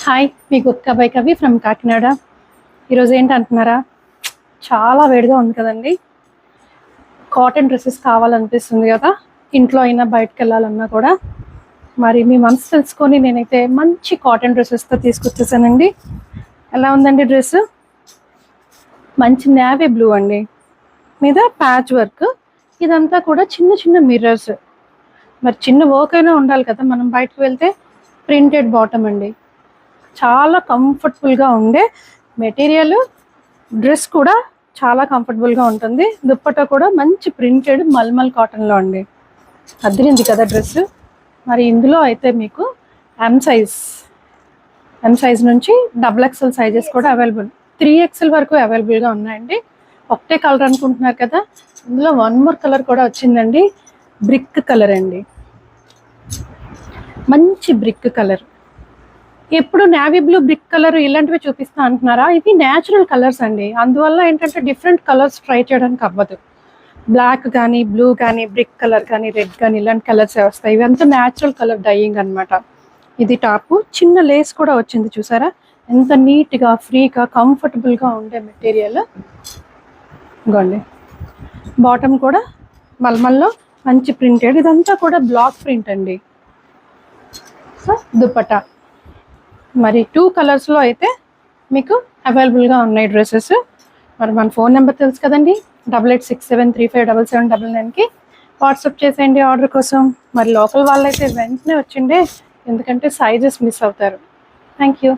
Hi, me గుత్కా by కవి from Kakinada. ఈరోజు ఏంటంటున్నారా, చాలా వేడిగా ఉంది కదండి. కాటన్ డ్రెస్సెస్ కావాలనిపిస్తుంది కదా, ఇంట్లో అయినా బయటకు వెళ్ళాలన్నా కూడా. మరి మీ మనసు తెలుసుకొని నేనైతే మంచి కాటన్ డ్రెస్సెస్తో తీసుకొచ్చేసానండి. ఎలా ఉందండి డ్రెస్? మంచి నేవీ బ్లూ అండి, మీద ప్యాచ్ వర్క్. ఇదంతా కూడా చిన్న చిన్న మిర్రర్స్. మరి చిన్న వర్క్ అయినా ఉండాలి కదా, మనం బయటకు వెళ్తే. ప్రింటెడ్ బాటమ్ అండి, చాలా కంఫర్టబుల్గా ఉండే మెటీరియల్. డ్రెస్ కూడా చాలా కంఫర్టబుల్గా ఉంటుంది. దుప్పట్టా కూడా మంచి ప్రింటెడ్ మల్మల్ కాటన్లో అండి. అదిరింది కదా డ్రెస్. మరి ఇందులో అయితే మీకు ఎం సైజ్ నుంచి XXL సైజెస్ కూడా అవైలబుల్, 3XL వరకు అవైలబుల్గా ఉన్నాయండి. ఒకటే కలర్ అనుకుంటున్నారు కదా, ఇందులో వన్ మోర్ కలర్ కూడా వచ్చిందండి. బ్రిక్ కలర్ అండి, మంచి బ్రిక్ కలర్. ఎప్పుడు నేవీ బ్లూ, బ్రిక్ కలర్ ఇలాంటివి చూపిస్తా అంటున్నారా? ఇవి న్యాచురల్ కలర్స్ అండి, అందువల్ల ఏంటంటే డిఫరెంట్ కలర్స్ ట్రై చేయడానికి అవ్వదు. బ్లాక్ కానీ, బ్లూ కానీ, బ్రిక్ కలర్ కానీ, రెడ్ కానీ ఇలాంటి కలర్స్ వస్తాయి. ఇవంతా న్యాచురల్ కలర్ డైయింగ్ అనమాట. ఇది టాపు, చిన్న లేస్ కూడా వచ్చింది చూసారా, ఎంత నీట్గా ఫ్రీగా కంఫర్టబుల్గా ఉండే మెటీరియల్. ఇగోండి, బాటమ్ కూడా మల్మల్లో మంచి ప్రింటెడ్. ఇదంతా కూడా బ్లాక్ ప్రింట్ అండి. సో దుపట్టా మరి 2 కలర్స్లో అయితే మీకు అవైలబుల్గా ఉన్నాయి డ్రెస్సెస్. మరి మన ఫోన్ నెంబర్ తెలుసు కదండి, 8867357799కి వాట్సాప్ చేసేయండి ఆర్డర్ కోసం. మరి లోకల్ వాళ్ళైతే వెంటనే వచ్చిండే, ఎందుకంటే సైజెస్ మిస్ అవుతారు. Thank you.